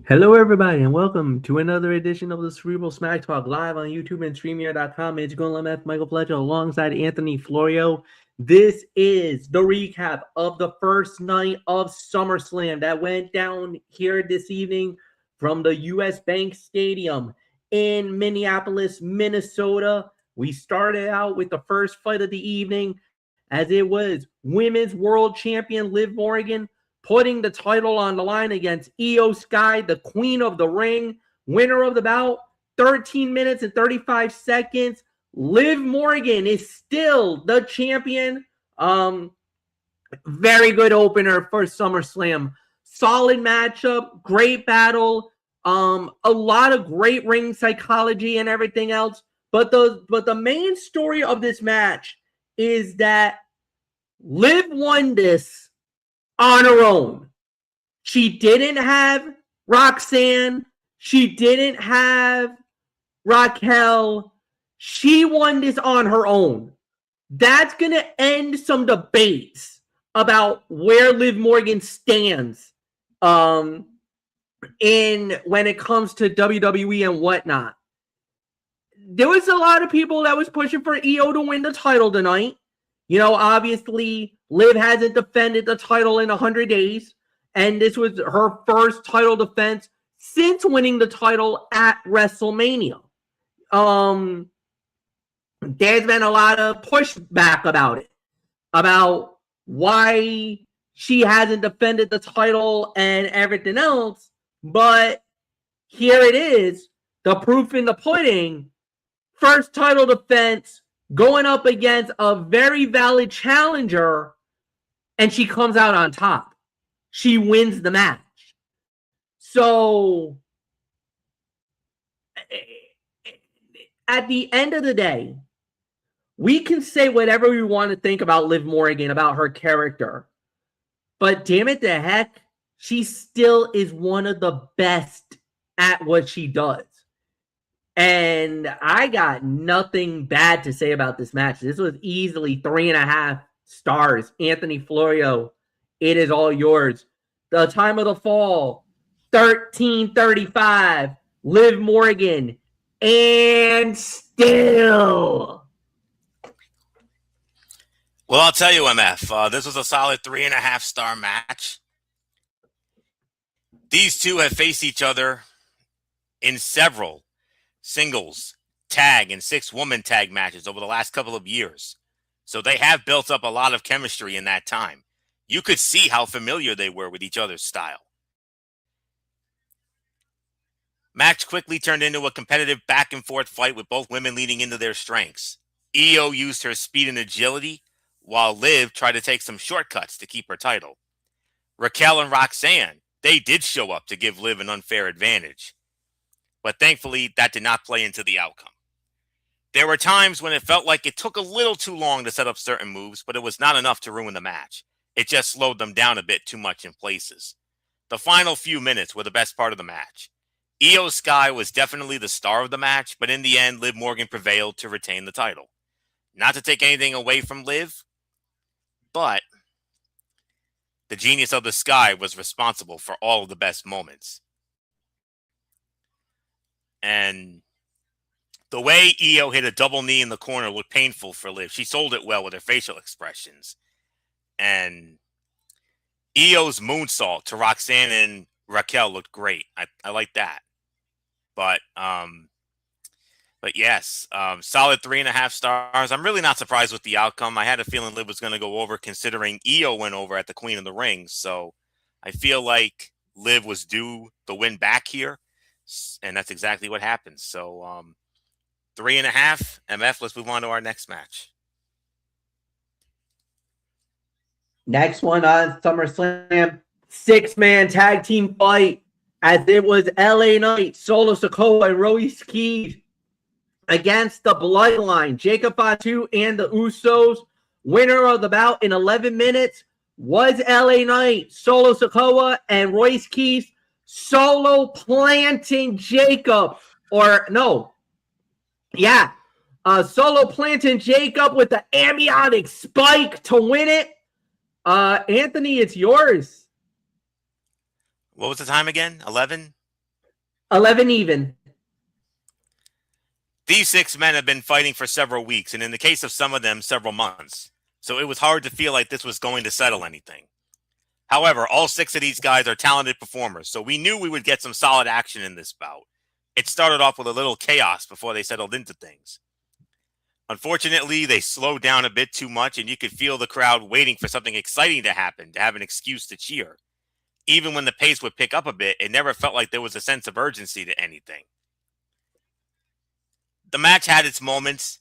Hello, everybody, and welcome to another edition of the Cerebral Smack Talk live on YouTube and StreamYard.com. It's going MF Michael Fletcher alongside Anthony Florio. This is the recap of the first night of SummerSlam that went down here this evening from the US Bank Stadium in Minneapolis, Minnesota. We started out with the first fight of the evening as it was Women's World Champion Liv Morgan putting the title on the line against Io Sky, the Queen of the Ring, winner of the bout, 13 minutes and 35 seconds. Liv Morgan is still the champion. Very good opener for SummerSlam. Solid matchup, great battle, a lot of great ring psychology and everything else. But the main story of this match is that Liv won this on her own. She didn't have Roxanne. She didn't have Raquel. She won this on her own. That's going to end some debates about where Liv Morgan stands when it comes to WWE and whatnot. There was a lot of people that was pushing for Io to win the title tonight. You know, obviously, Liv hasn't defended the title in 100 days, and this was her first title defense since winning the title at WrestleMania. There's been a lot of pushback about it, about why she hasn't defended the title and everything else, but here it is, the proof in the pudding. First title defense going up against a very valid challenger, and she comes out on top. She wins the match. So, at the end of the day, we can say whatever we want to think about Liv Morgan, about her character, but damn it to heck, she still is one of the best at what she does. And I got nothing bad to say about this match. This was easily 3.5 stars. Anthony Florio, it is all yours. The time of the fall, 13:35. Liv Morgan, and still. Well, I'll tell you, MF, this was a solid 3.5-star match. These two have faced each other in several singles, tag, and 6-woman tag matches over the last couple of years. So they have built up a lot of chemistry in that time. You could see how familiar they were with each other's style. Match quickly turned into a competitive back-and-forth fight with both women leaning into their strengths. Io used her speed and agility, while Liv tried to take some shortcuts to keep her title. Raquel and Roxanne, they did show up to give Liv an unfair advantage. But thankfully, that did not play into the outcome. There were times when it felt like it took a little too long to set up certain moves, but it was not enough to ruin the match. It just slowed them down a bit too much in places. The final few minutes were the best part of the match. Io Sky was definitely the star of the match, but in the end, Liv Morgan prevailed to retain the title. Not to take anything away from Liv, but the genius of the Sky was responsible for all of the best moments. And the way Io hit a double knee in the corner looked painful for Liv. She sold it well with her facial expressions. And Io's moonsault to Roxanne and Raquel looked great. I like that. But yes, solid 3.5 stars. I'm really not surprised with the outcome. I had a feeling Liv was going to go over, considering Io went over at the Queen of the Ring. So I feel like Liv was due the win back here, and that's exactly what happened. So 3.5. MF, let's move on to our next match. Next one on SummerSlam, 6-man tag team fight, as it was LA Knight, Solo Sikoa, and Ruiz Keys against the Bloodline, Jacob Fatu and the Usos. Winner of the bout in 11 minutes was LA Knight, Solo Sikoa, and Royce Keys. Solo planting Jacob, Solo planting Jacob with the amniotic spike to win it. Anthony, it's yours. What was the time again? 11? 11 even. These 6 men have been fighting for several weeks, and in the case of some of them, several months. So it was hard to feel like this was going to settle anything. However, all 6 of these guys are talented performers, so we knew we would get some solid action in this bout. It started off with a little chaos before they settled into things. Unfortunately, they slowed down a bit too much, and you could feel the crowd waiting for something exciting to happen, to have an excuse to cheer. Even when the pace would pick up a bit, it never felt like there was a sense of urgency to anything. The match had its moments,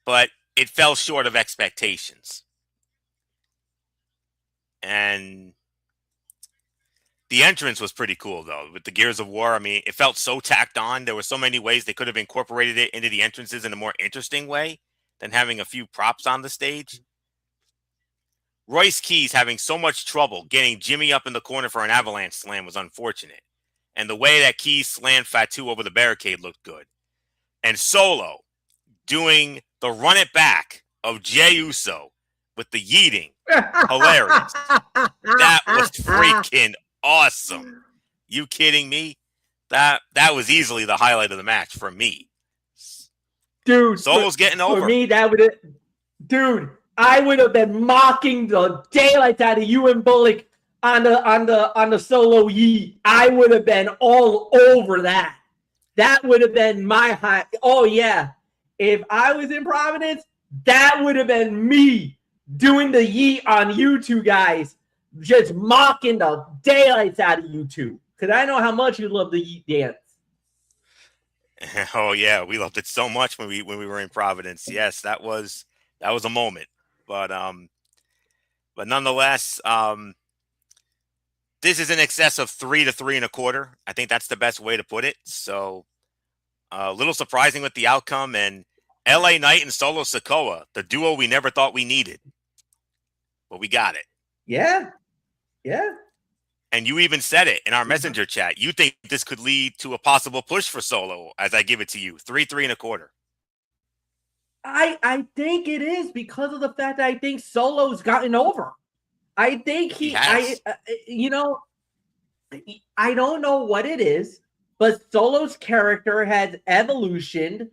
but it fell short of expectations. And the entrance was pretty cool, though, with the Gears of War. I mean, it felt so tacked on. There were so many ways they could have incorporated it into the entrances in a more interesting way than having a few props on the stage. Royce Keys having so much trouble getting Jimmy up in the corner for an avalanche slam was unfortunate. And the way that Keys slammed Fatu over the barricade looked good. And Solo doing the run it back of Jey Uso with the yeeting. Hilarious. That was freaking awesome. You kidding me? That was easily the highlight of the match for me. Dude, Solo's getting over. For me, dude, I would have been mocking the daylights out of you and Bullock on the Solo yeet. I would have been all over that. That would have been my high. Oh yeah. If I was in Providence, that would have been me doing the yeet on you two guys, just mocking the daylights out of you two. Because I know how much you love the yeet dance. Oh yeah, we loved it so much when we were in Providence. Yes, that was a moment. But nonetheless, this is in excess of 3 to 3 1/4. I think that's the best way to put it. So a little surprising with the outcome. And LA Knight and Solo Sikoa, the duo we never thought we needed, but we got it. Yeah. And you even said it in our messenger chat. You think this could lead to a possible push for Solo as I give it to you. 3 1/4. I think it is because of the fact that I think Solo's gotten over. I think he I don't know what it is, but Solo's character has evolutioned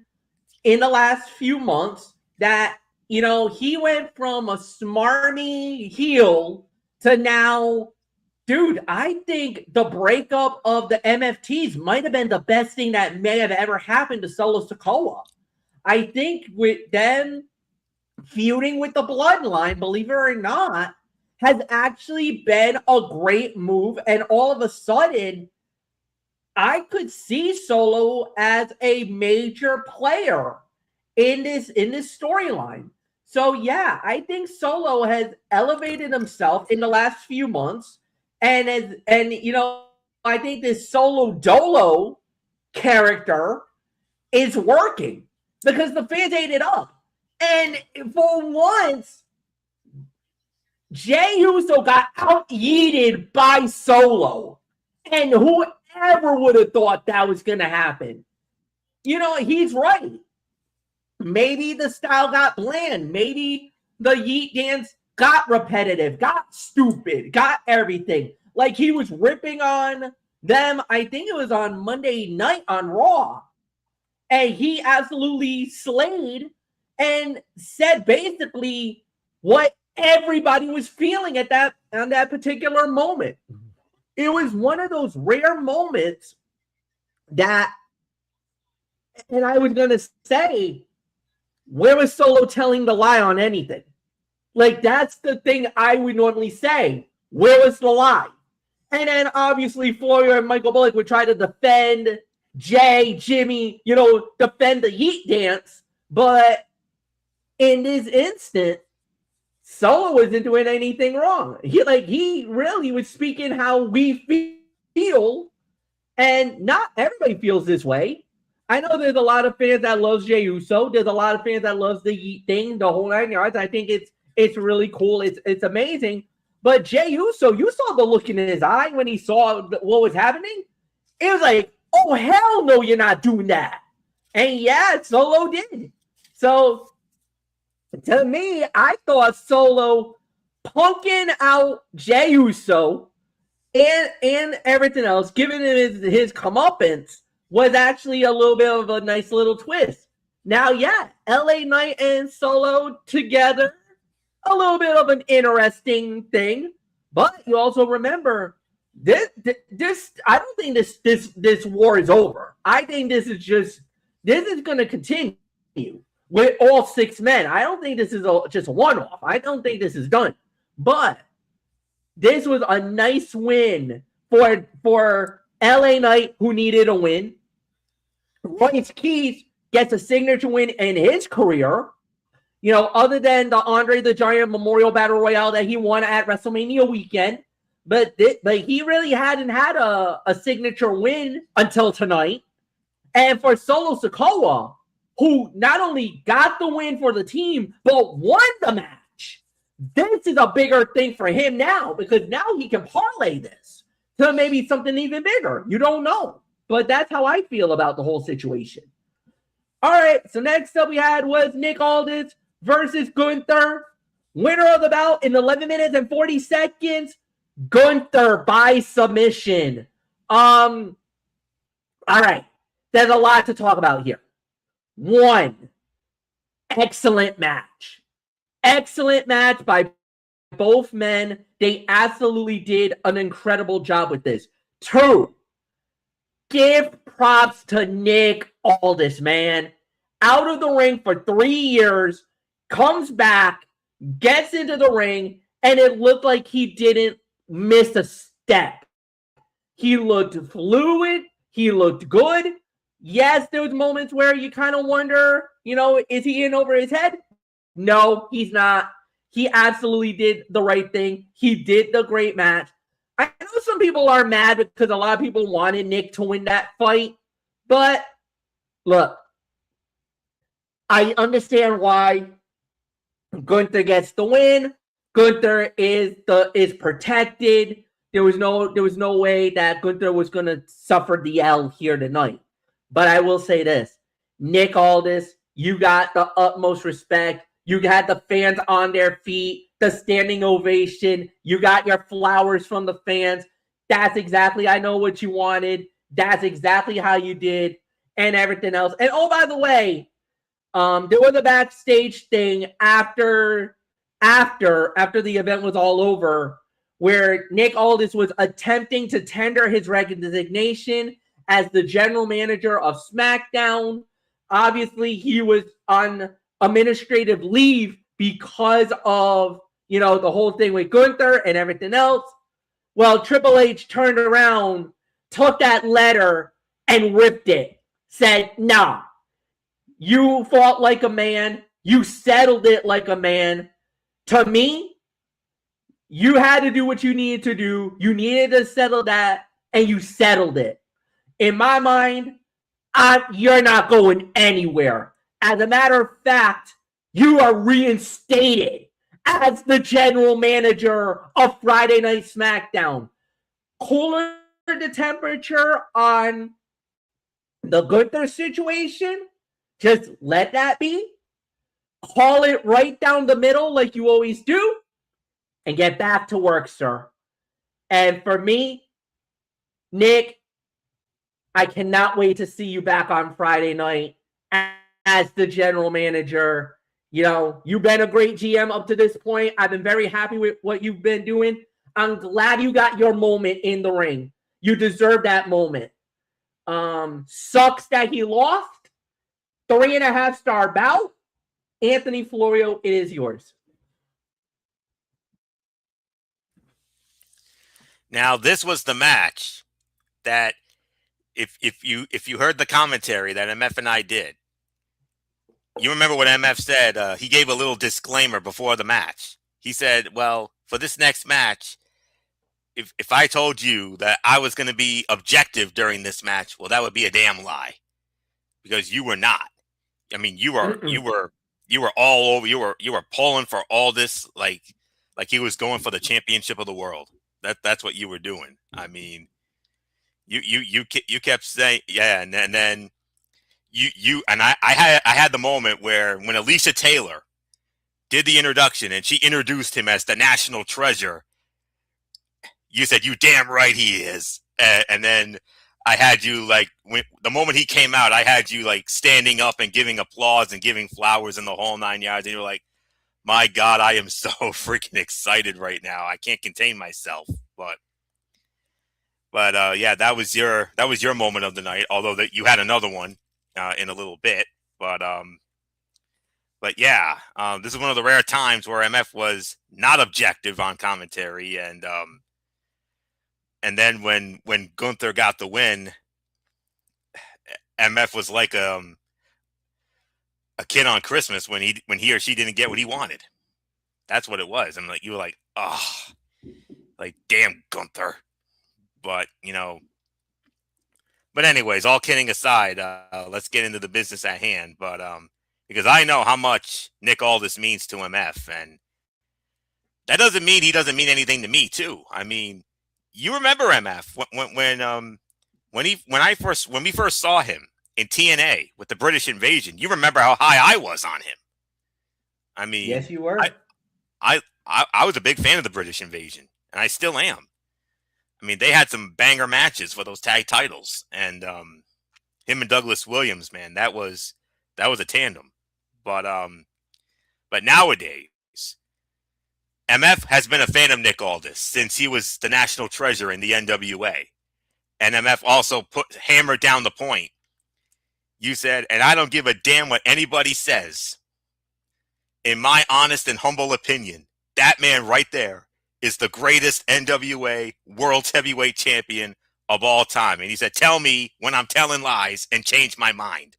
in the last few months that, he went from a smarmy heel to now, dude, I think the breakup of the MFTs might have been the best thing that may have ever happened to Solo Sikoa. I think with them feuding with the Bloodline, believe it or not, has actually been a great move. And all of a sudden, I could see Solo as a major player in this storyline. So yeah, I think Solo has elevated himself in the last few months, and I think this Solo Dolo character is working because the fans ate it up. And for once, Jey Uso got out-yeeted by Solo. And whoever would have thought that was going to happen? He's right. Maybe the style got bland. Maybe the yeet dance got repetitive, got stupid, got everything. Like he was ripping on them. I think it was on Monday night on Raw. And he absolutely slayed and said basically what everybody was feeling on that particular moment. It was one of those rare moments that, and I was going to say, where was Solo telling the lie on anything? Like, that's the thing I would normally say. Where was the lie? And then obviously Floyer and Michael Bullock would try to defend Jay, Jimmy, defend the yeet dance. But in this instant, Solo wasn't doing anything wrong. He really was speaking how we feel, and not everybody feels this way. I know there's a lot of fans that loves Jey Uso. There's a lot of fans that loves the yeet thing, the whole 9 yards. I think it's really cool. It's amazing. But Jey Uso, you saw the look in his eye when he saw what was happening. It was like, oh hell no, you're not doing that. And yeah, Solo did. So to me, I thought Solo punking out Jey Uso and everything else, giving him his comeuppance was actually a little bit of a nice little twist. Now, yeah, LA Knight and Solo together, a little bit of an interesting thing. But you also remember this. I don't think this war is over. I think this is going to continue with all 6 men. I don't think this is just a one-off. I don't think this is done. But this was a nice win for LA Knight, who needed a win. Royce Keith gets a signature win in his career. You know, other than the Andre the Giant Memorial Battle Royale that he won at WrestleMania weekend. But he really hadn't had a signature win until tonight. And for Solo Sikoa, who not only got the win for the team, but won the match, this is a bigger thing for him now, because now he can parlay this to maybe something even bigger. You don't know. But that's how I feel about the whole situation. All right, so next up we had was Nick Aldis versus Gunther. Winner of the bout in 11 minutes and 40 seconds, Gunther by submission. All right, there's a lot to talk about here. One, excellent match. Excellent match by both men. They absolutely did an incredible job with this. Two, give props to Nick Aldis, man. Out of the ring for 3 years, comes back, gets into the ring, and it looked like he didn't miss a step. He looked fluid. He looked good. Yes, there was moments where you kind of wonder, you know, is he in over his head? No, he's not. He absolutely did the right thing. He did the great match. I know some people are mad because a lot of people wanted Nick to win that fight. But look, I understand why Gunther gets the win. Gunther is protected. There was no way that Gunther was going to suffer the L here tonight. But I will say this, Nick Aldis, you got the utmost respect. You had the fans on their feet, the standing ovation. You got your flowers from the fans. That's exactly, I know what you wanted. That's exactly how you did, and everything else. And oh, by the way, there was a backstage thing after the event was all over, where Nick Aldis was attempting to tender his resignation as the general manager of SmackDown. Obviously, he was on administrative leave because of, you know, the whole thing with Gunther and everything else. Well, Triple H turned around, took that letter and ripped it. Said, nah, you fought like a man. You settled it like a man. To me, you had to do what you needed to do. You needed to settle that, and you settled it. In my mind, you're not going anywhere. As a matter of fact, you are reinstated as the general manager of Friday Night SmackDown. Cooler the temperature on the Gunther situation. Just let that be. Call it right down the middle like you always do. And get back to work, sir. And for me, Nick, I cannot wait to see you back on Friday night as the general manager. You know, you've been a great GM up to this point. I've been very happy with what you've been doing. I'm glad you got your moment in the ring. You deserve that moment. Sucks that he lost. 3.5-star bout. Anthony Florio, it is yours. Now, this was the match that if you heard the commentary that MF and I did, you remember what MF said. He gave a little disclaimer before the match. He said, well, for this next match, if I told you that I was going to be objective during this match, well, that would be a damn lie, because you were not. I mean, you were all over. You were pulling for all this, like he was going for the championship of the world. That's what you were doing. I mean, you kept saying, yeah, and then you and I had the moment where when Alicia Taylor did the introduction and she introduced him as the national treasure, you said, "You damn right he is," and then I had you like the moment he came out, I had you like standing up and giving applause and giving flowers in the whole 9 yards, and you were like, "My God, I am so freaking excited right now! I can't contain myself." But yeah, that was your moment of the night. Although that you had another one in a little bit, but yeah, this is one of the rare times where MF was not objective on commentary, and then when Gunther got the win, MF was like a kid on Christmas when he or she didn't get what he wanted. That's what it was. And like you were like, oh, like damn Gunther. But but anyways, all kidding aside, let's get into the business at hand. But because I know how much Nick Aldis means to MF, and that doesn't mean he doesn't mean anything to me too. I mean, you remember MF when we first saw him in TNA with the British Invasion. You remember how high I was on him. I mean, yes, you were. I was a big fan of the British Invasion, and I still am. I mean, they had some banger matches for those tag titles, and him and Douglas Williams, man, that was a tandem. But nowadays, MF has been a fan of Nick Aldis since he was the national treasure in the NWA, and MF also hammered down the point. You said, and I don't give a damn what anybody says. In my honest and humble opinion, that man right there is the greatest NWA World Heavyweight Champion of all time. And he said, tell me when I'm telling lies and change my mind.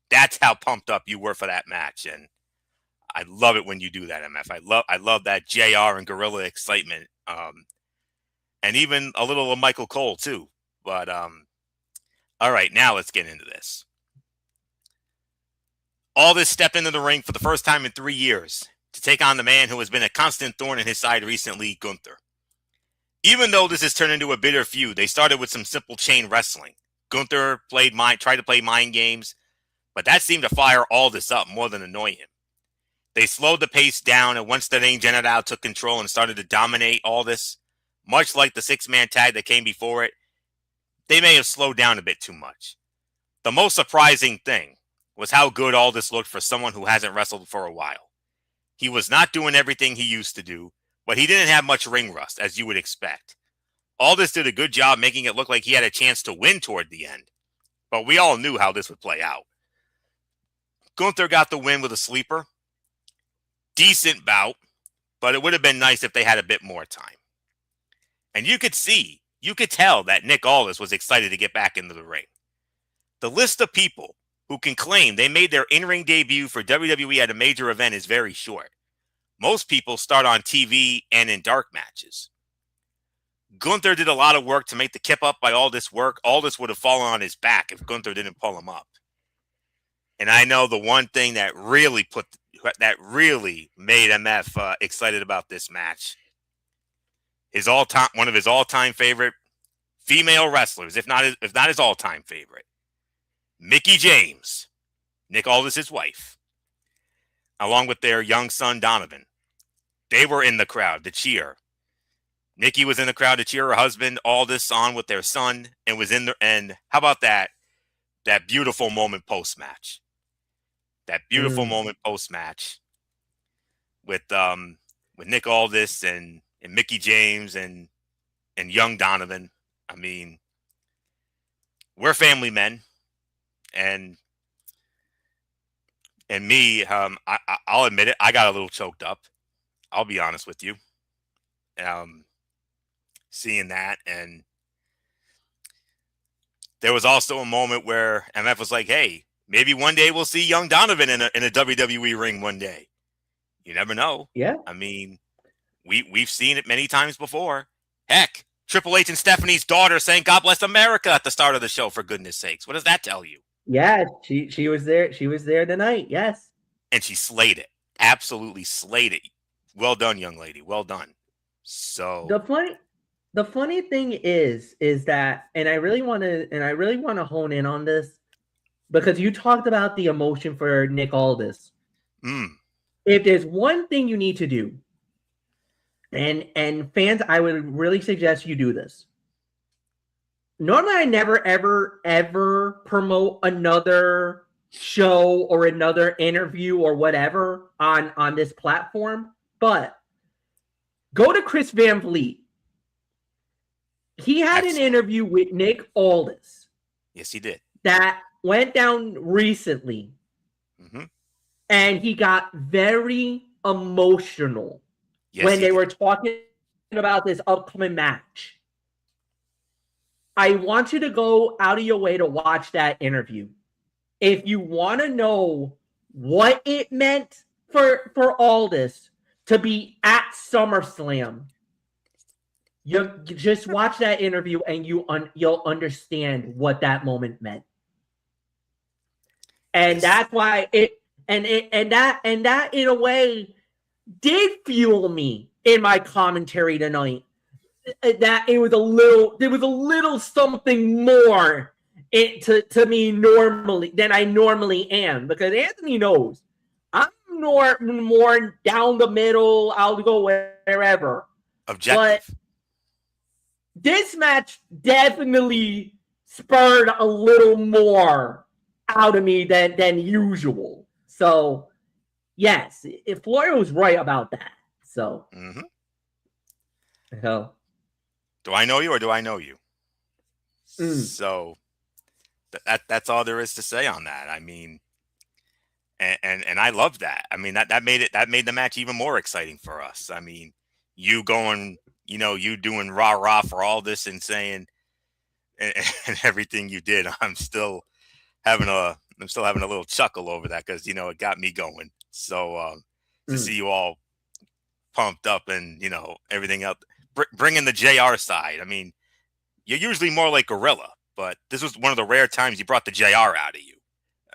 That's how pumped up you were for that match. And I love it when you do that, MF. I love that JR and Gorilla excitement. And even a little of Michael Cole too. But all right, now let's get into this. Aldis stepped into the ring for the first time in 3 years to take on the man who has been a constant thorn in his side recently, Gunther. Even though this has turned into a bitter feud, they started with some simple chain wrestling. Gunther tried to play mind games, but that seemed to fire Aldis up more than annoy him. They slowed the pace down, and once the Dane General took control and started to dominate Aldis, much like the six-man tag that came before it, they may have slowed down a bit too much. The most surprising thing was how good Aldis looked for someone who hasn't wrestled for a while. He was not doing everything he used to do, but he didn't have much ring rust, as you would expect. Aldis did a good job making it look like he had a chance to win toward the end, but we all knew how this would play out. Gunther got the win with a sleeper. Decent bout, but it would have been nice if they had a bit more time. And you could tell that Nick Aldis was excited to get back into the ring. The list of people who can claim they made their in-ring debut for WWE at a major event is very short. Most people start on TV and in dark matches. Gunther did a lot of work to make the kip up by all this work. Aldis would have fallen on his back if Gunther didn't pull him up. And I know the one thing that really made MF excited about this match, one of his all-time favorite female wrestlers, if not his all-time favorite, Mickie James, Nick Aldis' wife, along with their young son Donovan. They were in the crowd to cheer. Mickie was in the crowd to cheer her husband Aldis on with their son, and how about that beautiful moment post-match? That beautiful moment post-match with Nick Aldis and Mickie James and young Donovan. I mean, we're family men. And me, I'll admit it, I got a little choked up. I'll be honest with you. Seeing that, and there was also a moment where MF was like, "Hey, maybe one day we'll see young Donovan in a WWE ring one day. You never know." Yeah. I mean, we've seen it many times before. Heck, Triple H and Stephanie's daughter saying "God bless America" at the start of the show. For goodness sakes, what does that tell you? Yeah, she was there. She was there tonight. Yes, and she slayed it. Absolutely slayed it. Well done, young lady. Well done. So the funny thing is that, and I really want to hone in on this because you talked about the emotion for Nick Aldis. If there's one thing you need to do, And fans, I would really suggest you do this. Normally, I never, ever promote another show or another interview or whatever on this platform, but go to Chris Van Vliet. He had an interview with Nick Aldis. Yes, he did. That went down recently. Mm-hmm. And he got very emotional when they were talking about this upcoming match. I want you to go out of your way to watch that interview. If you want to know what it meant for Aldis to be at SummerSlam, you just watch that interview and you'll understand what that moment meant. And that's why that in a way did fuel me in my commentary tonight. That there was a little something more to me normally than I normally am, because Anthony knows I'm more down the middle. I'll go wherever. Objective. But this match definitely spurred a little more out of me than usual. So yes, if Florio was right about that. So, so do I know you or do I know you? So that's all there is to say on that. I mean, and I love that. I mean, that made the match even more exciting for us. I mean, you going, you doing rah for all this and saying and everything you did. I'm still having a little chuckle over that, because it got me going. So to see you all pumped up and everything else, bringing the JR side. I mean, you're usually more like Gorilla, but this was one of the rare times you brought the JR out of you.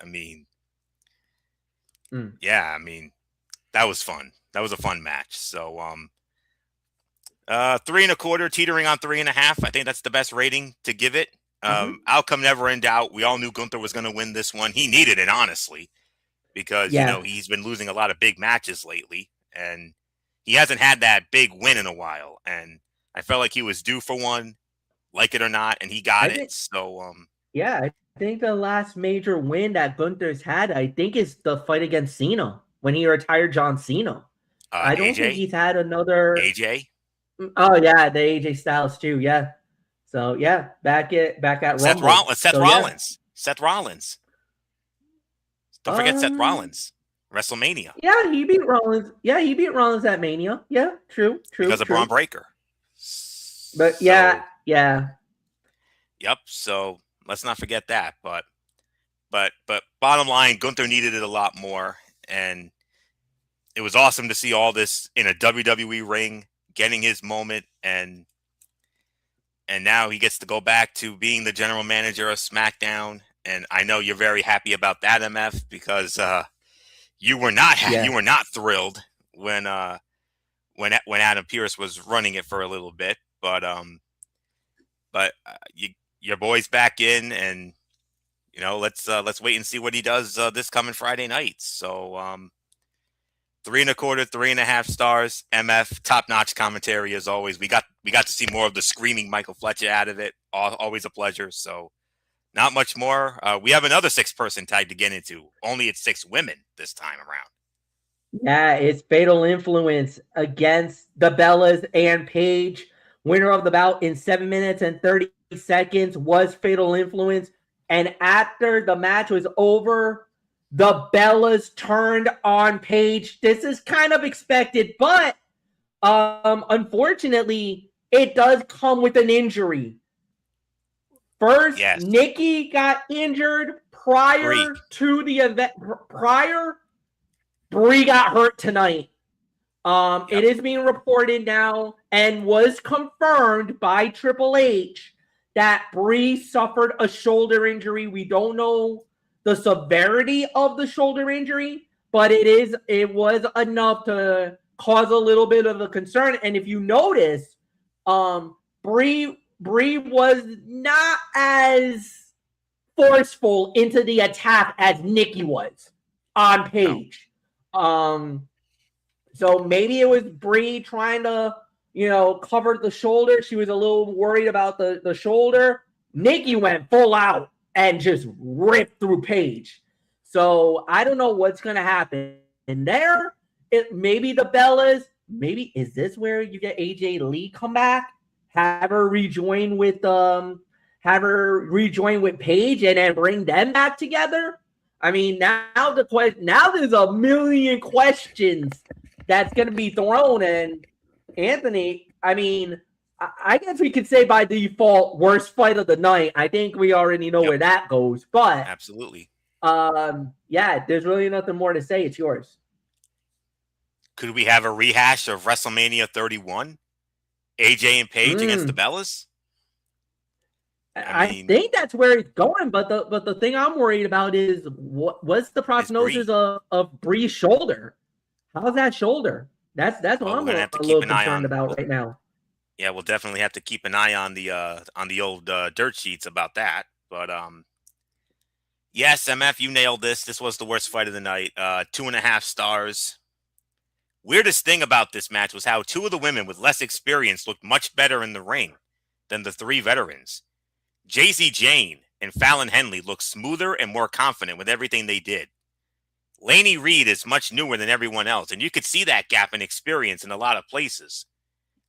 I mean, yeah, I mean, that was fun. That was a fun match. So 3.25, teetering on 3.5. I think that's the best rating to give it. Outcome never in doubt. We all knew Gunther was going to win this one. He needed it, honestly, because he's been losing a lot of big matches lately, and he hasn't had that big win in a while. And I felt like he was due for one, like it or not, and he got it. So yeah, I think the last major win that Gunther's had, I think, is the fight against Cena when he retired John Cena. I don't think he's had another AJ. Oh yeah, the AJ Styles too. Yeah. So yeah, back at Rumble. Seth Rollins. Don't forget Seth Rollins. WrestleMania. Yeah, he beat Rollins. Yeah, he beat Rollins at Mania. Yeah, true. Because of Braun Breaker. But yeah. Yep. So let's not forget that. But bottom line, Gunther needed it a lot more, and it was awesome to see all this in a WWE ring, getting his moment, and now he gets to go back to being the general manager of SmackDown. And I know you're very happy about that, MF, because you were not thrilled when Adam Pearce was running it for a little bit, but your boy's back in, and let's wait and see what he does this coming Friday night. So 3.25, 3.5 stars. MF, top-notch commentary as always. We got to see more of the screaming Michael Fletcher out of it. Always a pleasure. So not much more. We have another 6-person tag to get into. Only it's 6 women this time around. Yeah, it's Fatal Influence against the Bellas and Paige. Winner of the bout in 7 minutes and 30 seconds was Fatal Influence. And after the match was over, the Bellas turned on Paige. This is kind of expected, but unfortunately, it does come with an injury. First, Nikki got injured prior to the event. Brie got hurt tonight. It is being reported now and was confirmed by Triple H that Brie suffered a shoulder injury. We don't know the severity of the shoulder injury, but it was enough to cause a little bit of a concern. And if you notice, Brie was not as forceful into the attack as Nikki was on Paige. So So maybe it was Brie trying to, cover the shoulder. She was a little worried about the shoulder. Nikki went full out and just ripped through Paige. So I don't know what's going to happen there. Maybe the Bellas. Maybe is this where you get AJ Lee come back, have her rejoin with Paige, and then bring them back together? I mean, now there's a million questions that's going to be thrown. And Anthony, I mean, I guess we could say by default, worst fight of the night. I think we already know where that goes. But absolutely, there's really nothing more to say. It's yours. Could we have a rehash of WrestleMania 31? AJ and Paige against the Bellas? I think that's where it's going, but the thing I'm worried about is what's the prognosis of Brie's shoulder? How's that shoulder? That's what I'm a little concerned about right now. Yeah, we'll definitely have to keep an eye on the old dirt sheets about that. But yes, MF, you nailed this. This was the worst fight of the night. 2.5 stars. Weirdest thing about this match was how two of the women with less experience looked much better in the ring than the 3 veterans. Jacy Jayne and Fallon Henley looked smoother and more confident with everything they did. Lainey Reed is much newer than everyone else, and you could see that gap in experience in a lot of places.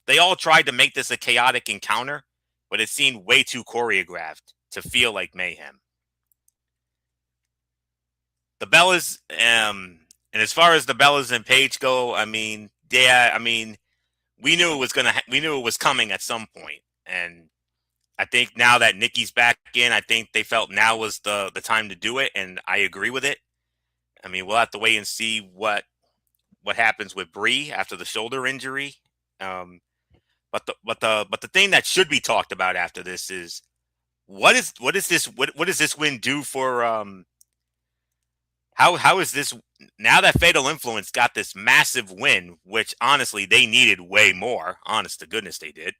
They all tried to make this a chaotic encounter, but it seemed way too choreographed to feel like mayhem. The Bellas, and as far as the Bellas and Paige go, I mean, we knew it was coming at some point, and I think now that Nikki's back in, I think they felt now was the time to do it, and I agree with it. I mean, we'll have to wait and see what happens with Brie after the shoulder injury. But the thing that should be talked about after this is what does this win do for how is this now that Fatal Influence got this massive win, which honestly they needed way more, honest to goodness they did.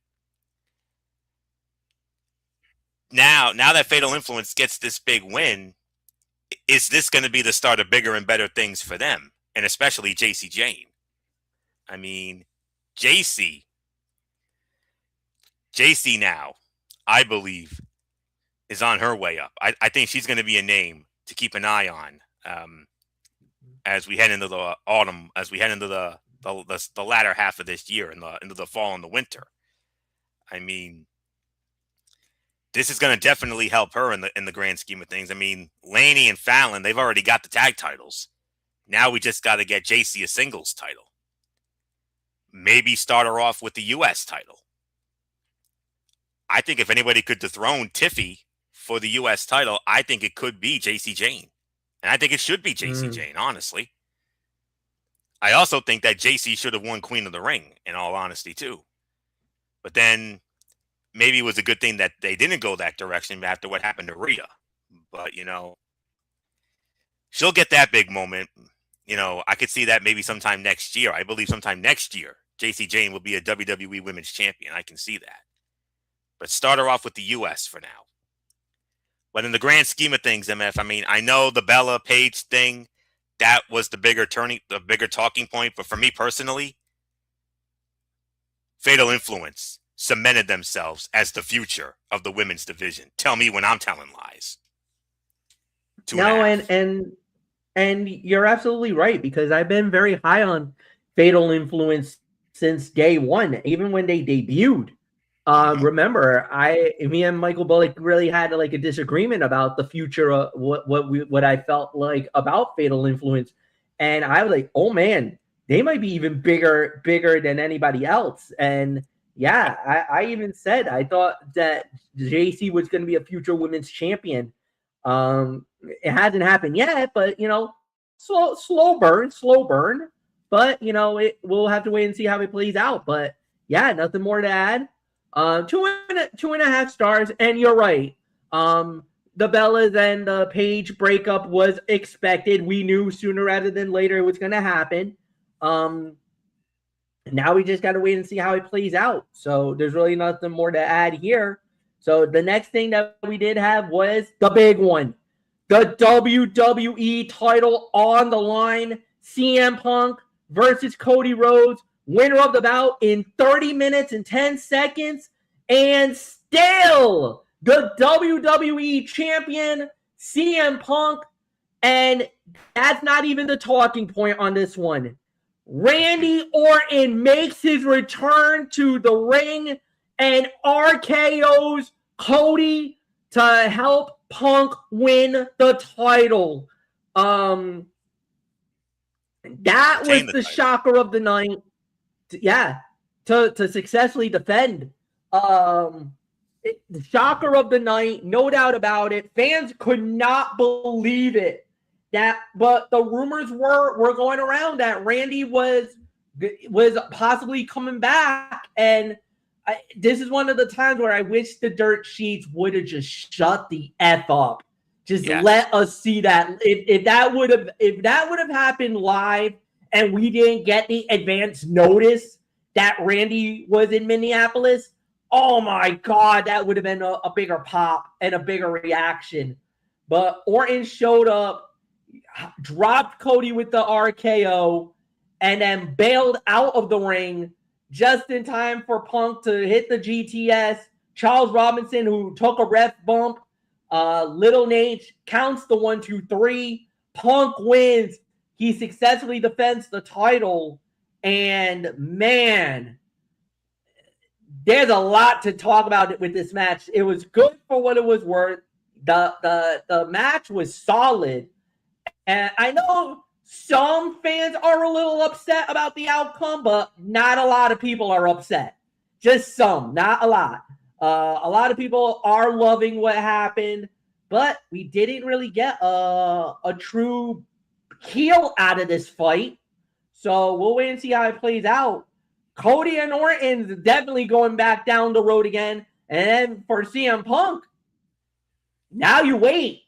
Now that Fatal Influence gets this big win, is this going to be the start of bigger and better things for them, and especially Jacy Jayne? I mean, Jacy now, I believe, is on her way up. I think she's going to be a name to keep an eye on as we head into the autumn, as we head into the latter half of this year, into the fall and the winter. I mean, this is going to definitely help her in the grand scheme of things. I mean, Lainey and Fallon, they've already got the tag titles. Now we just got to get Jacy a singles title. Maybe start her off with the U.S. title. I think if anybody could dethrone Tiffy for the U.S. title, I think it could be Jacy Jayne. And I think it should be Jacy Jayne, honestly. I also think that Jacy should have won Queen of the Ring, in all honesty, too. But then maybe it was a good thing that they didn't go that direction after what happened to Rhea. But, she'll get that big moment. I could see that maybe sometime next year. I believe sometime next year, Jacy Jayne will be a WWE Women's Champion. I can see that. But start her off with the U.S. for now. But in the grand scheme of things, MF, I mean, I know the Bella Paige thing, that was the bigger talking point. But for me personally, Fatal Influence cemented themselves as the future of the women's division. Tell me when I'm telling lies. And you're absolutely right, because I've been very high on Fatal Influence since day one, even when they debuted. Remember, me and Michael Bullock really had a disagreement about the future of what I felt like about Fatal Influence, and I was like, oh man, they might be even bigger than anybody else. And yeah, I even said I thought that Jacy was going to be a future women's champion. It hasn't happened yet, but slow burn. But we'll have to wait and see how it plays out. But yeah, nothing more to add. 2.5 stars, and you're right. The Bellas and the Paige breakup was expected. We knew sooner rather than later it was going to happen. Now we just got to wait and see how it plays out. So there's really nothing more to add here. So the next thing that we did have was the big one. The WWE title on the line. CM Punk versus Cody Rhodes, winner of the bout in 30 minutes and 10 seconds, and still the WWE champion, CM Punk. And that's not even the talking point on this one. Randy Orton makes his return to the ring and RKO's Cody to help Punk win the title. That was the shocker of the night. To successfully defend. The shocker of the night, no doubt about it. Fans could not believe it. But the rumors were going around that Randy was possibly coming back, and this is one of the times where I wish the dirt sheets would have just shut the F up. Just let us see that. If that would have happened live and we didn't get the advance notice that Randy was in Minneapolis, oh my God, that would have been a bigger pop and a bigger reaction. But Orton showed up, dropped Cody with the RKO, and then bailed out of the ring just in time for Punk to hit the GTS. Charles Robinson, who took a ref bump, Little Nate counts the 1, 2, 3. Punk wins. He successfully defends the title. And man, there's a lot to talk about with this match. It was good for what it was worth. The match was solid. And I know some fans are a little upset about the outcome, but not a lot of people are upset. Just some, not a lot. A lot of people are loving what happened, but we didn't really get a true heel out of this fight. So we'll wait and see how it plays out. Cody and Orton's definitely going back down the road again. And then for CM Punk, now you wait,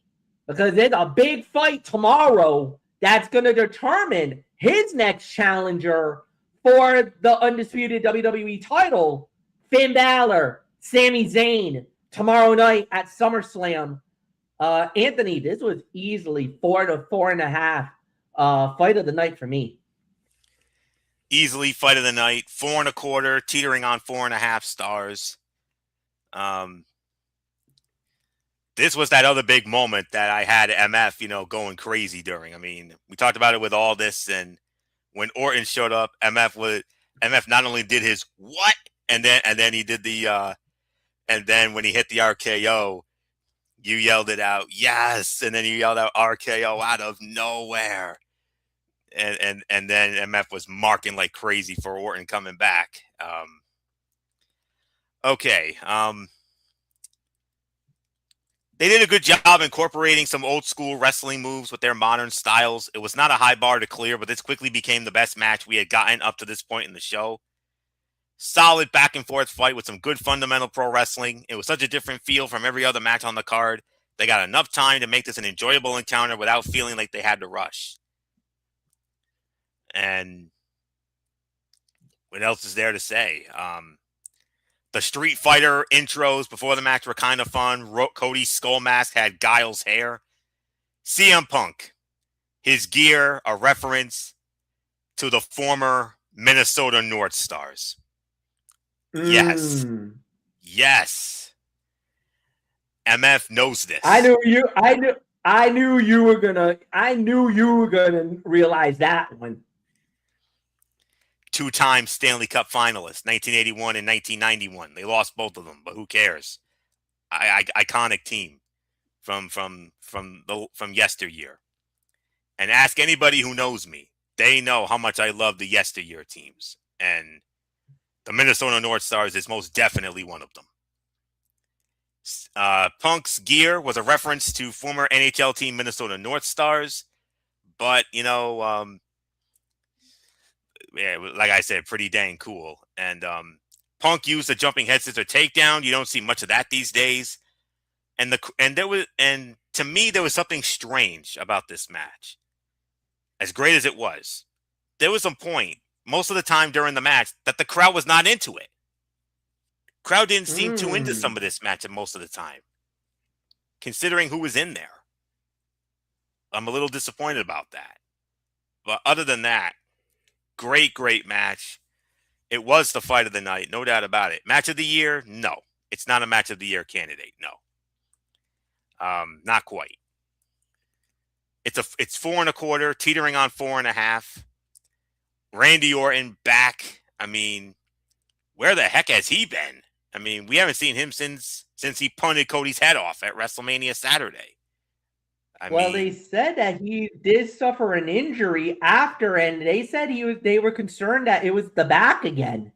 because there's a big fight tomorrow that's going to determine his next challenger for the undisputed WWE title. Finn Balor, Sami Zayn, tomorrow night at SummerSlam. Anthony, this was easily 4 to 4.5 fight of the night for me. Easily fight of the night, 4.25, teetering on 4.5 stars. This was that other big moment that I had MF, going crazy during. I mean, we talked about it with all this, and when Orton showed up, MF not only did his what, and then he did the and then when he hit the RKO, you yelled it out, yes, and then you yelled out RKO out of nowhere. And then MF was marking like crazy for Orton coming back. Okay. They did a good job incorporating some old school wrestling moves with their modern styles. It was not a high bar to clear, but this quickly became the best match we had gotten up to this point in the show. Solid back and forth fight with some good fundamental pro wrestling. It was such a different feel from every other match on the card. They got enough time to make this an enjoyable encounter without feeling like they had to rush. And what else is there to say? The Street Fighter intros before the match were kind of fun. Cody's skull mask had Guile's hair. CM Punk, his gear, a reference to the former Minnesota North Stars. Yes. Yes. MF knows this. I knew you were gonna realize that one. 2-time Stanley Cup finalists, 1981 and 1991. They lost both of them, but who cares? Iconic team from yesteryear. And ask anybody who knows me. They know how much I love the yesteryear teams. And the Minnesota North Stars is most definitely one of them. Punk's gear was a reference to former NHL team Minnesota North Stars. But, yeah, like I said, pretty dang cool. And Punk used a jumping head scissor takedown. You don't see much of that these days. And to me, there was something strange about this match. As great as it was, there was some point most of the time during the match that the crowd was not into it. Crowd didn't seem too into some of this match at most of the time, considering who was in there. I'm a little disappointed about that. But other than that, Great match. It was the fight of the night, no doubt about it. Match of the year? No. It's not a match of the year candidate. No. Not quite. It's 4.25, teetering on 4.5. Randy Orton back. I mean, where the heck has he been? I mean, we haven't seen him since he punted Cody's head off at WrestleMania Saturday. They said that he did suffer an injury after, and they said they were concerned that it was the back again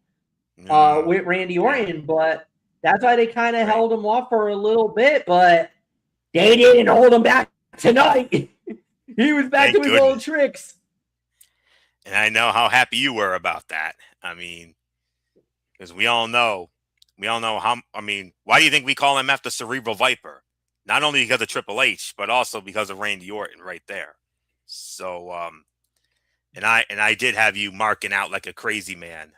with Randy Orton, but that's why they kind of held him off for a little bit, but they didn't hold him back tonight. He was back to his old tricks. And I know how happy you were about that. I mean, because we all know how, I mean, why do you think we call him after Cerebral Viper? Not only because of Triple H, but also because of Randy Orton right there. So, and I did have you marking out like a crazy man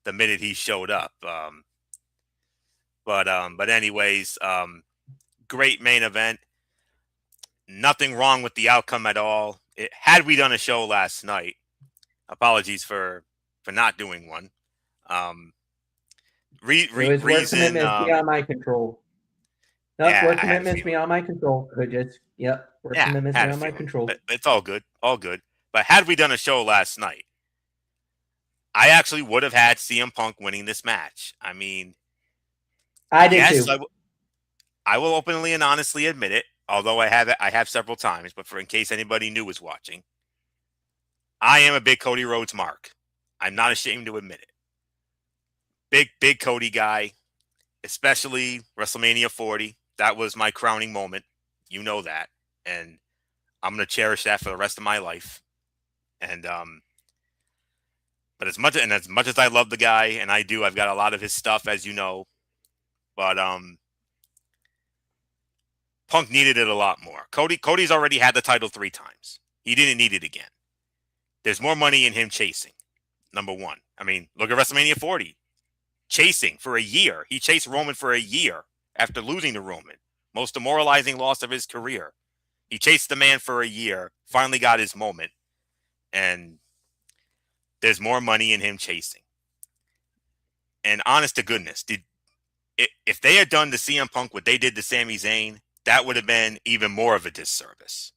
the minute he showed up. But anyways, great main event. Nothing wrong with the outcome at all. Had we done a show last night, apologies for not doing one. Work commitments beyond my control. Work commitments beyond my control. Work commitments beyond my control. But it's all good, But had we done a show last night, I actually would have had CM Punk winning this match. I mean, I did too. I will openly and honestly admit it, although I have several times, but in case anybody new was watching, I am a big Cody Rhodes mark. I'm not ashamed to admit it. Big Cody guy, especially WrestleMania 40. That was my crowning moment. You know that. And I'm going to cherish that for the rest of my life. And, but as much as I love the guy, and I do, I've got a lot of his stuff, as you know, but, Punk needed it a lot more. Cody's already had the title 3 times. He didn't need it again. There's more money in him chasing. Number one. I mean, look at WrestleMania 40. Chasing for a year. He chased Roman for a year after losing to Roman. Most demoralizing loss of his career. He chased the man for a year, finally got his moment, and there's more money in him chasing. And honest to goodness, if they had done to CM Punk what they did to Sami Zayn, that would have been even more of a disservice.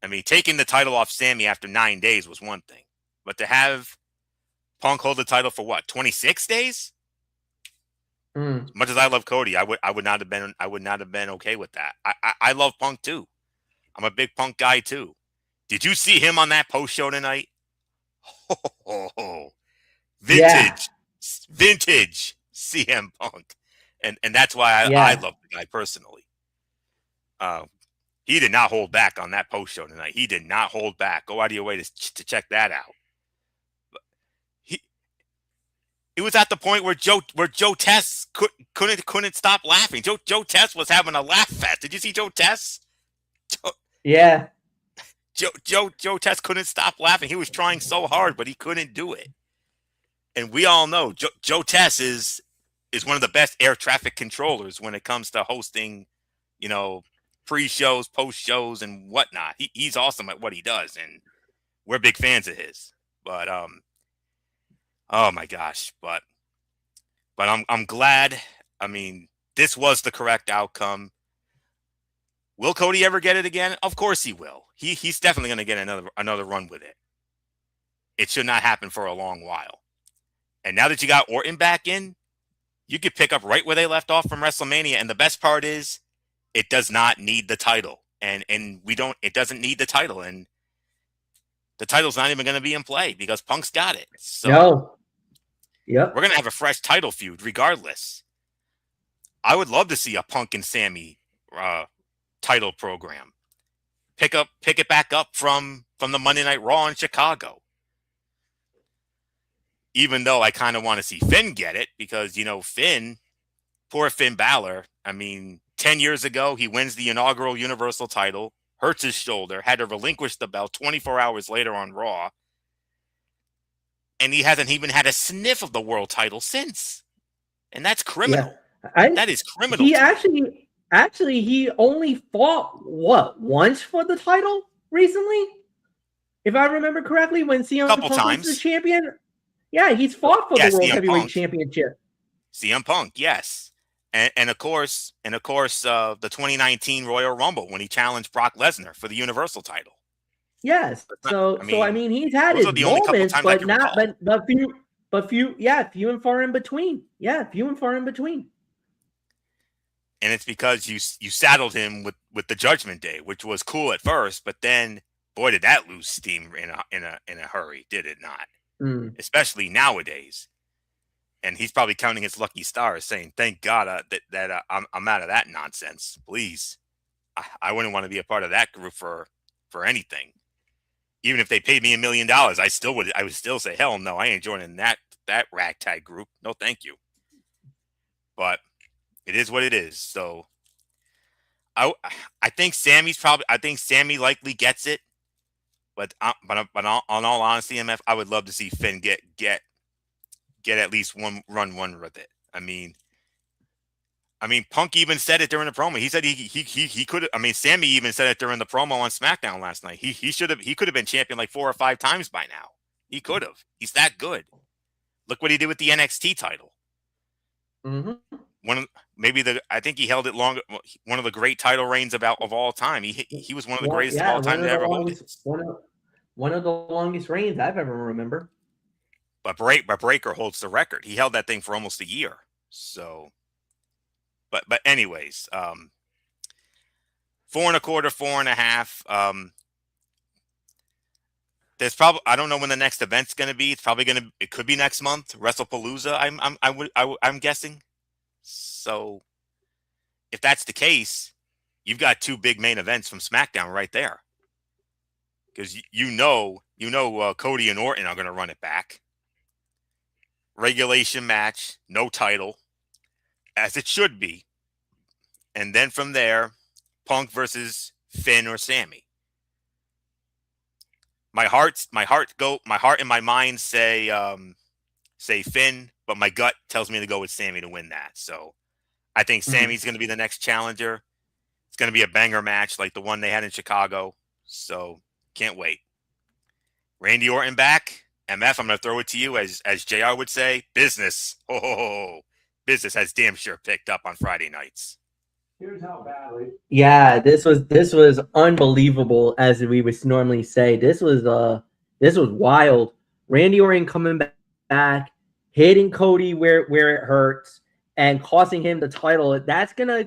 I mean, taking the title off Sami after 9 days was one thing, but to have Punk hold the title for what, 26 days? As much as I love Cody, I would not have been okay with that. I love Punk too. I'm a big Punk guy too. Did you see him on that post show tonight? Vintage CM Punk, and that's why I love the guy personally. He did not hold back on that post show tonight. He did not hold back. Go out of your way to check that out. It was at the point where Joe Tess couldn't stop laughing. Joe Tess was having a laugh fest. Did you see Joe Tess? Yeah. Joe Tess couldn't stop laughing. He was trying so hard, but he couldn't do it. And we all know Joe Tess is one of the best air traffic controllers when it comes to hosting, pre-shows, post-shows, and whatnot. He's awesome at what he does, and we're big fans of his. But oh my gosh! But I'm glad. I mean, this was the correct outcome. Will Cody ever get it again? Of course he will. He's definitely going to get another run with it. It should not happen for a long while. And now that you got Orton back in, you could pick up right where they left off from WrestleMania. And the best part is, it does not need the title, and it doesn't need the title, and the title's not even going to be in play because Punk's got it. So no. Yep. We're going to have a fresh title feud regardless. I would love to see a Punk and Sammy title program. Pick it back up from the Monday Night Raw in Chicago. Even though I kind of want to see Finn get it because, poor Finn Balor, I mean, 10 years ago, he wins the inaugural Universal title, hurts his shoulder, had to relinquish the belt 24 hours later on Raw, and he hasn't even had a sniff of the world title since. And that's criminal. Yeah. That is criminal. He actually he only fought once for the title recently? If I remember correctly, when CM Couple Punk was the times. champion, yeah, he's fought for Yeah, the World CM Heavyweight Punk. Championship. CM Punk, yes. And of course, the 2019 Royal Rumble when he challenged Brock Lesnar for the Universal title. Yes. I So I mean, mean, he's had those his are the only couple moments, times I but can not, recall. few and far in between. Yeah, few and far in between. And it's because you saddled him with the Judgment Day, which was cool at first, but then boy did that lose steam in a hurry, did it not? Mm. Especially nowadays. And he's probably counting his lucky stars, saying, "Thank God that I'm out of that nonsense. Please, I wouldn't want to be a part of that group for anything. Even if they paid me $1 million, I would still say, hell no, I ain't joining that ragtag group. No, thank you." But it is what it is. So I I think Sammy likely gets it. But on all honesty, MF, I would love to see Finn get at least one with it. I mean, Punk even said it during the promo. He said he could. I mean, Sammy even said it during the promo on SmackDown last night. He could have been champion like 4 or 5 times by now. He could have. He's that good. Look what he did with the NXT title. Mm-hmm. I think he held it longer. One of the great title reigns of all time. He was one of the greatest of all time to ever hold it. One of the longest reigns I've ever remember. But Breaker holds the record. He held that thing for almost a year. So. But anyways, 4.25, 4.5. There's probably I don't know when the next event's going to be. It could be next month, WrestlePalooza. I'm guessing. So if that's the case, you've got 2 big main events from SmackDown right there. Because Cody and Orton are going to run it back. Regulation match, no title, as it should be. And then from there, Punk versus Finn or Sammy. My heart and my mind say Finn, but my gut tells me to go with Sammy to win that. So I think Sammy's going to be the next challenger. It's going to be a banger match like the one they had in Chicago. So can't wait. Randy Orton back. MF, I'm going to throw it to you as JR would say, business. Oh, business has damn sure picked up on Friday nights. Here's how badly. Yeah, this was unbelievable, as we would normally say. This was wild. Randy Orton coming back, hitting Cody where it hurts, and costing him the title. That's gonna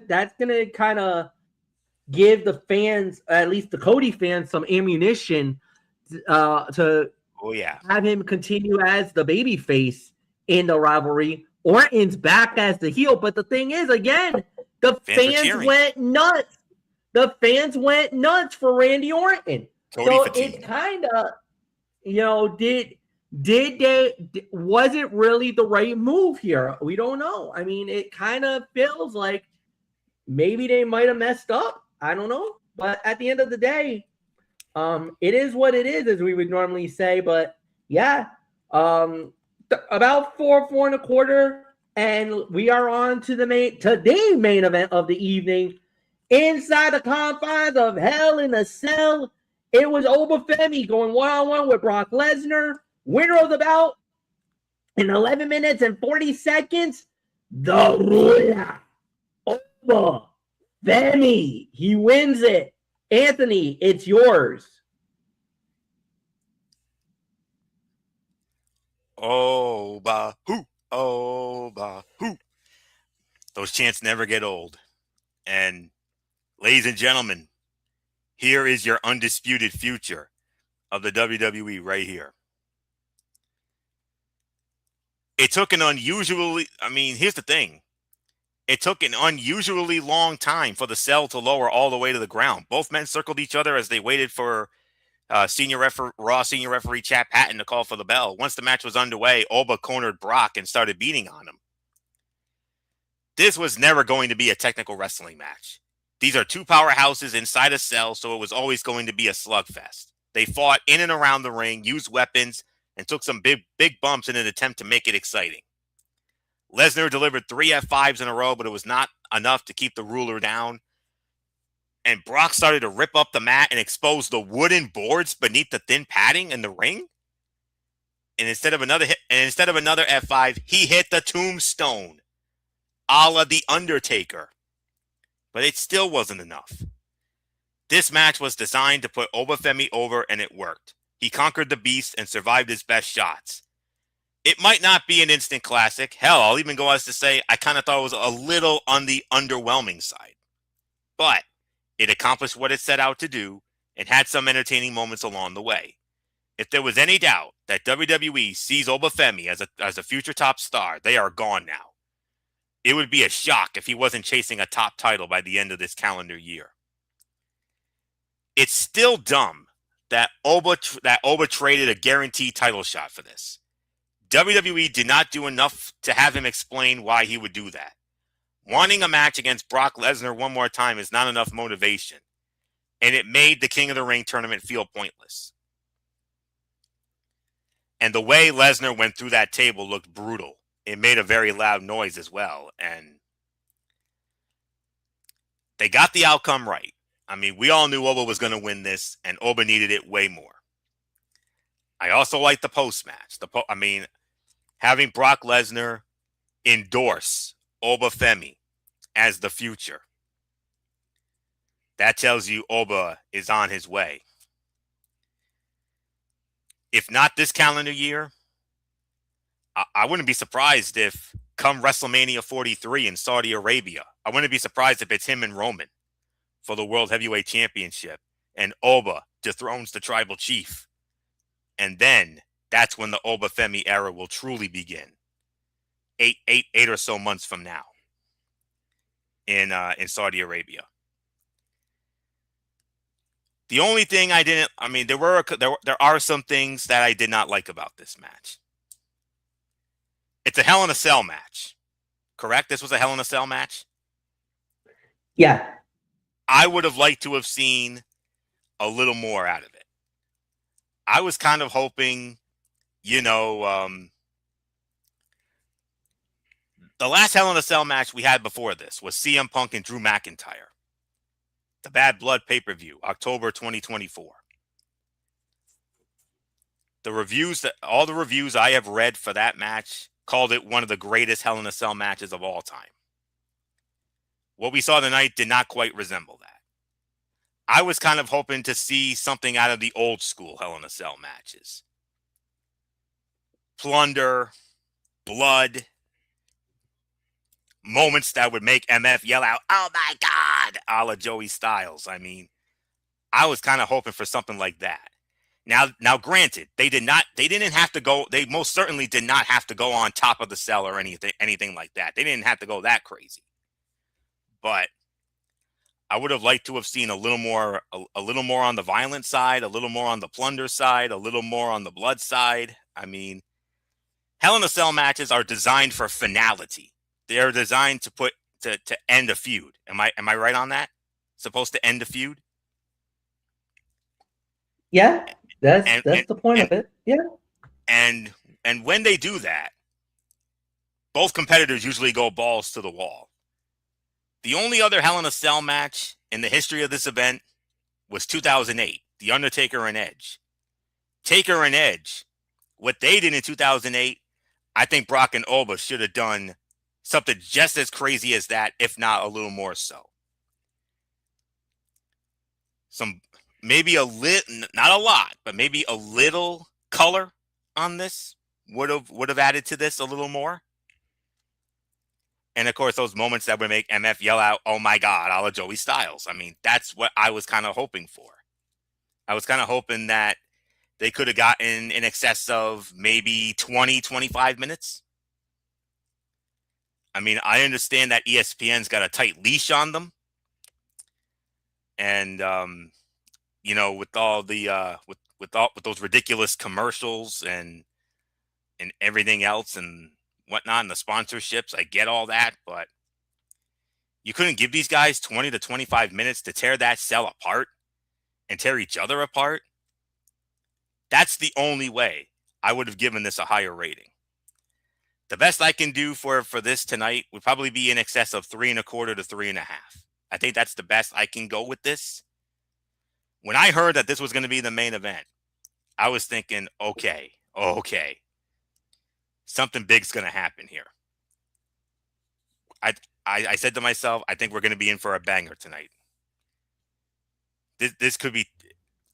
kind of give the fans, at least the Cody fans, some ammunition to have him continue as the baby face in the rivalry. Orton's back as the heel, but the thing is, again, the fans went nuts. The fans went nuts for Randy Orton. So it's kind of, was it really the right move here? We don't know. I mean, it kind of feels like maybe they might have messed up. I don't know. But at the end of the day, it is what it is, as we would normally say. But yeah, about 4.25. And we are on to the main event of the evening. Inside the confines of Hell in a Cell, it was Obafemi going one-on-one with Brock Lesnar. Winner of the bout in 11 minutes and 40 seconds, the ruler, Obafemi. He wins it. Anthony, it's yours. Oba-hoo. Oba-hoo. Those chants never get old. And ladies and gentlemen, here is your undisputed future of the WWE right here. It took an unusually, here's the thing. It took an unusually long time for the cell to lower all the way to the ground. Both men circled each other as they waited for Raw senior referee Chap Patton to call for the bell. Once the match was underway, Oba cornered Brock and started beating on him. This was never going to be a technical wrestling match. These are 2 powerhouses inside a cell, so it was always going to be a slugfest. They fought in and around the ring, used weapons, and took some big bumps in an attempt to make it exciting. Lesnar delivered 3 F5s in a row, but it was not enough to keep the ruler down. and Brock started to rip up the mat and expose the wooden boards beneath the thin padding in the ring. And instead of another F5, he hit the tombstone, a la The Undertaker. But it still wasn't enough. This match was designed to put Obafemi over, and it worked. He conquered the beast and survived his best shots. It might not be an instant classic. Hell, I'll even go as to say I kind of thought it was a little on the underwhelming side. But it accomplished what it set out to do and had some entertaining moments along the way. If there was any doubt that WWE sees Obafemi as a future top star, they are gone now. It would be a shock if he wasn't chasing a top title by the end of this calendar year. It's still dumb that Oba traded a guaranteed title shot for this. WWE did not do enough to have him explain why he would do that. Wanting a match against Brock Lesnar one more time is not enough motivation, and it made the King of the Ring tournament feel pointless. And the way Lesnar went through that table looked brutal. It made a very loud noise as well, and they got the outcome right. I mean, we all knew Oba was going to win this, and Oba needed it way more. I also like the post-match. Having Brock Lesnar endorse Obafemi as the future. That tells you Oba is on his way. If not this calendar year, I wouldn't be surprised if come WrestleMania 43 in Saudi Arabia, I wouldn't be surprised if it's him and Roman for the World Heavyweight Championship, and Oba dethrones the Tribal Chief. And then that's when the Obafemi era will truly begin. Eight or so months from now in Saudi Arabia. The only thing there are some things that I did not like about this match. It's a Hell in a Cell match, correct? This was a Hell in a Cell match? Yeah. I would have liked to have seen a little more out of it. I was kind of hoping, the last Hell in a Cell match we had before this was CM Punk and Drew McIntyre. The Bad Blood pay-per-view, October 2024. All the reviews I have read for that match called it one of the greatest Hell in a Cell matches of all time. What we saw tonight did not quite resemble that. I was kind of hoping to see something out of the old school Hell in a Cell matches. Plunder, blood, moments that would make MF yell out, "Oh my God," a la Joey Styles. I mean, I was kind of hoping for something like that. Now, granted, they most certainly did not have to go on top of the cell or anything like that. They didn't have to go that crazy. But I would have liked to have seen a little more on the violent side, a little more on the plunder side, a little more on the blood side. I mean, Hell in a Cell matches are designed for finality. They are designed to end a feud. Am I right on that? Supposed to end a feud? Yeah, that's the point of it. Yeah. And when they do that, both competitors usually go balls to the wall. The only other Hell in a Cell match in the history of this event was 2008, The Undertaker and Edge. Taker and Edge, what they did in 2008, I think Brock and Oba should have done something just as crazy as that, if not a little more so. Maybe not a lot, but maybe a little color on this would have added to this a little more. And of course, those moments that would make MF yell out, "Oh my God," a la Joey Styles. I mean, that's what I was kind of hoping for. I was kind of hoping that they could have gotten in excess of maybe 20, 25 minutes. I mean, I understand that ESPN's got a tight leash on them. And, with all the, with those ridiculous commercials and everything else and whatnot, and the sponsorships, I get all that, but you couldn't give these guys 20 to 25 minutes to tear that cell apart and tear each other apart. That's the only way I would have given this a higher rating. The best I can do for this tonight would probably be in excess of 3.25 to 3.5 I think that's the best I can go with this. When I heard that this was going to be the main event, I was thinking, okay, something big's going to happen here. I said to myself, I think we're going to be in for a banger tonight. This could be,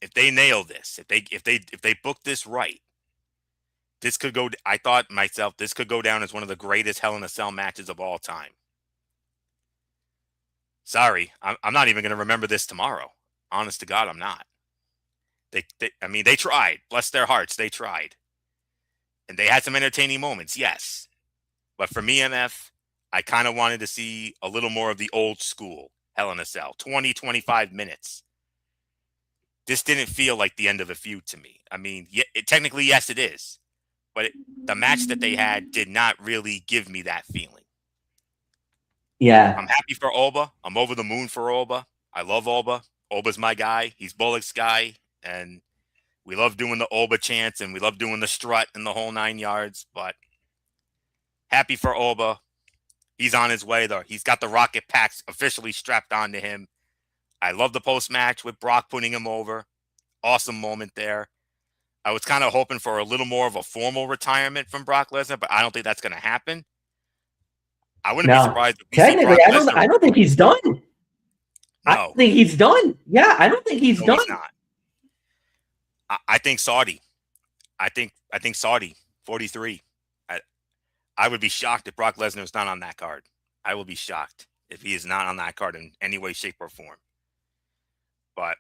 if they nail this, if they book this right, this could go. I thought myself, this could go down as one of the greatest Hell in a Cell matches of all time. Sorry, I'm not even going to remember this tomorrow. Honest to God, I'm not. They tried. Bless their hearts, they tried, and they had some entertaining moments, yes. But for me, MF, I kind of wanted to see a little more of the old school Hell in a Cell, 20, 25 minutes. This didn't feel like the end of a feud to me. I mean, technically, yes, it is. But the match that they had did not really give me that feeling. Yeah. I'm happy for Oba. I'm over the moon for Oba. I love Oba. Oba's my guy. He's Bullock's guy. And we love doing the Oba chants, and we love doing the strut and the whole 9 yards. But happy for Oba. He's on his way, though. He's got the rocket packs officially strapped onto him. I love the post-match with Brock putting him over. Awesome moment there. I was kind of hoping for a little more of a formal retirement from Brock Lesnar, but I don't think that's going to happen. I wouldn't be surprised if we see Brock Lesnar. I don't think he's done. No. I don't think he's done. Yeah, I don't think he's done. He's not. I think Saudi. I think Saudi 43. I would be shocked if Brock Lesnar is not on that card. I will be shocked if he is not on that card in any way, shape, or form. But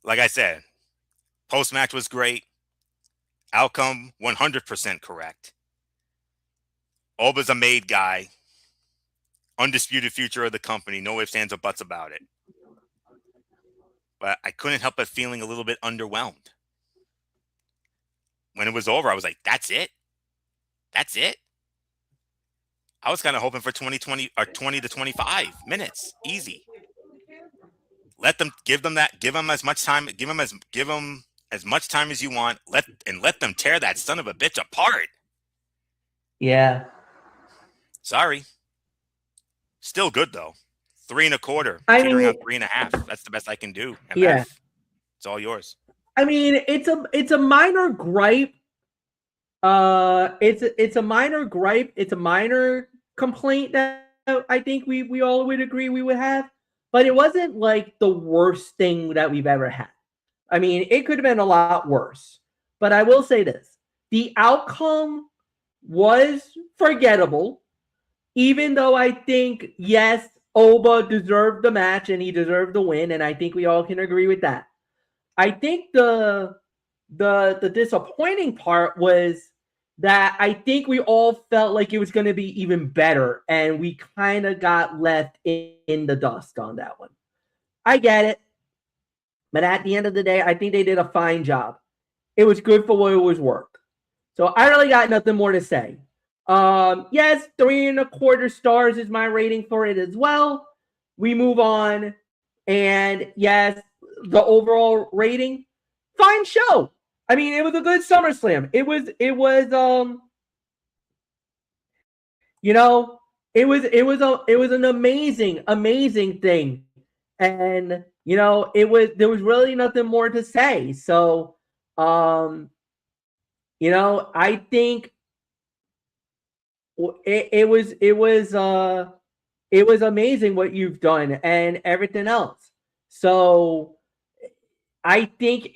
like I said, post-match was great. Outcome 100% correct. Oba's a made guy. Undisputed future of the company. No ifs, ands, or buts about it. But I couldn't help but feeling a little bit underwhelmed. When it was over, I was like, that's it? That's it? I was kind of hoping for 20 to 25 minutes. Easy. Give them as much time. Give them as much time as you want. Let them tear that son of a bitch apart. Yeah. Sorry. Still good though. 3 1/4. I mean, on 3 1/2. That's the best I can do. MF. Yeah. It's all yours. I mean, it's a minor gripe. It's a minor gripe. It's a minor complaint that I think we all would agree we would have. But it wasn't like the worst thing that we've ever had. I mean, it could have been a lot worse. But I will say this. The outcome was forgettable. Even though I think, yes, Oba deserved the match and he deserved the win. And I think we all can agree with that. I think the disappointing part was that I think we all felt like it was going to be even better, and we kind of got left in the dust on that one. I get it, but at the end of the day, I think they did a fine job. It was good for what it was worth. So I really got nothing more to say. Yes, 3 1/4 stars is my rating for it as well. We move on, and yes, the overall rating, fine show. I mean, it was a good SummerSlam. It was an amazing thing. And, there was really nothing more to say. So, I think it was amazing what you've done and everything else. So I think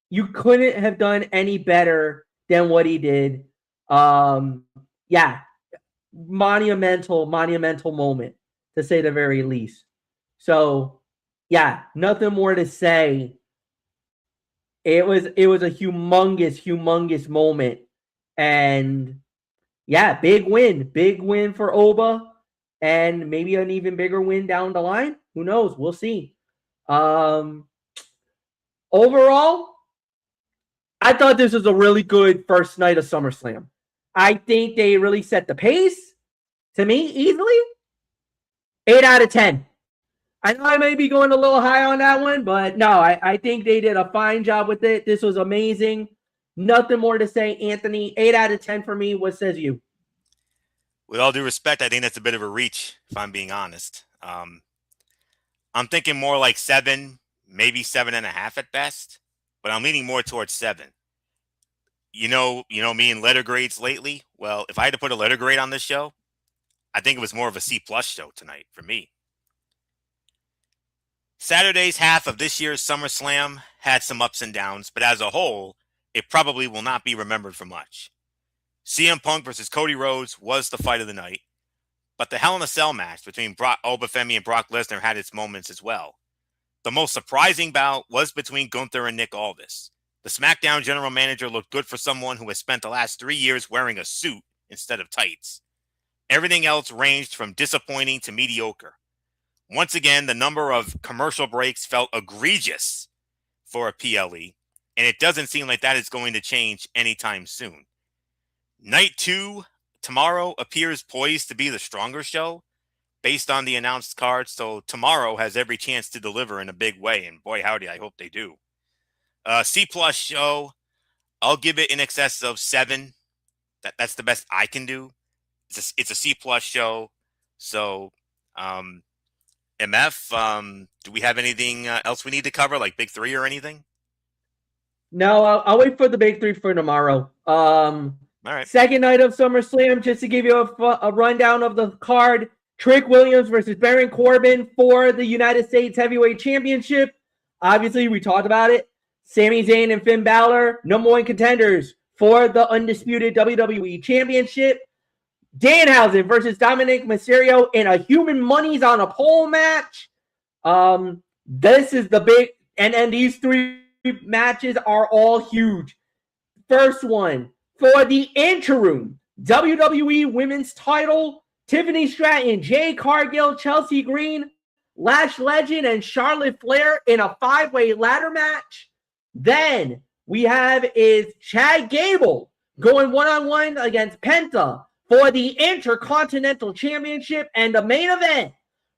you couldn't have done any better than what he did. Monumental moment, to say the very least. So, yeah, nothing more to say. It was a humongous moment. And, yeah, big win for Oba. And maybe an even bigger win down the line. Who knows? We'll see. Overall, I thought this was a really good first night of SummerSlam. I think they really set the pace. To me, easily 8 out of 10. I know I may be going a little high on that one, but no, I think they did a fine job with it. This was amazing. Nothing more to say, Anthony. 8 out of 10 for me. What says you? With all due respect, I think that's a bit of a reach, if I'm being honest. I'm thinking more like 7, maybe 7.5 at best, but I'm leaning more towards 7. Me and letter grades lately. Well, if I had to put a letter grade on this show, I think it was more of a C plus show tonight for me. Saturday's half of this year's SummerSlam had some ups and downs, but as a whole, it probably will not be remembered for much. CM Punk versus Cody Rhodes was the fight of the night, but the Hell in a Cell match between Obafemi and Brock Lesnar had its moments as well. The most surprising bout was between Gunther and Nick Aldis. The SmackDown general manager looked good for someone who has spent the last 3 years wearing a suit instead of tights. Everything else ranged from disappointing to mediocre. Once again, the number of commercial breaks felt egregious for a PLE, and it doesn't seem like that is going to change anytime soon. Night 2 tomorrow appears poised to be the stronger show based on the announced card, so tomorrow has every chance to deliver in a big way, and boy howdy, I hope they do. C plus show, I'll give it in excess of 7. That's the best I can do. It's a C plus show. So, MF, do we have anything else we need to cover, like Big 3 or anything? No, I'll wait for the Big 3 for tomorrow. All right. Second night of SummerSlam, just to give you a rundown of the card. Trick Williams versus Baron Corbin for the United States Heavyweight Championship. Obviously, we talked about it. Sami Zayn and Finn Balor, #1 contenders for the undisputed WWE Championship. Danhausen versus Dominic Mysterio in a human monies on a pole match. This is the big, and these 3 matches are all huge. First one, for the interim WWE Women's title, Tiffany Stratton, Jade Cargill, Chelsea Green, Lash Legend, and Charlotte Flair in a 5-way ladder match. Then we have is Chad Gable going one-on-one against Penta for the Intercontinental Championship, and the main event,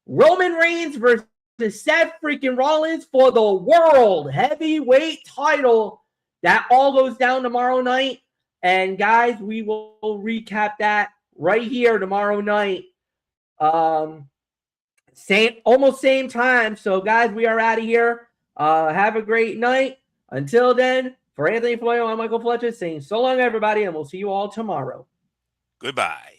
Roman Reigns versus Seth freaking Rollins for the World Heavyweight title. That all goes down tomorrow night. And guys, we will recap that right here tomorrow night. Almost same time. So guys, we are out of here. Have a great night. Until then, for Anthony Floyo, I'm Michael Fletcher saying so long, everybody, and we'll see you all tomorrow. Goodbye.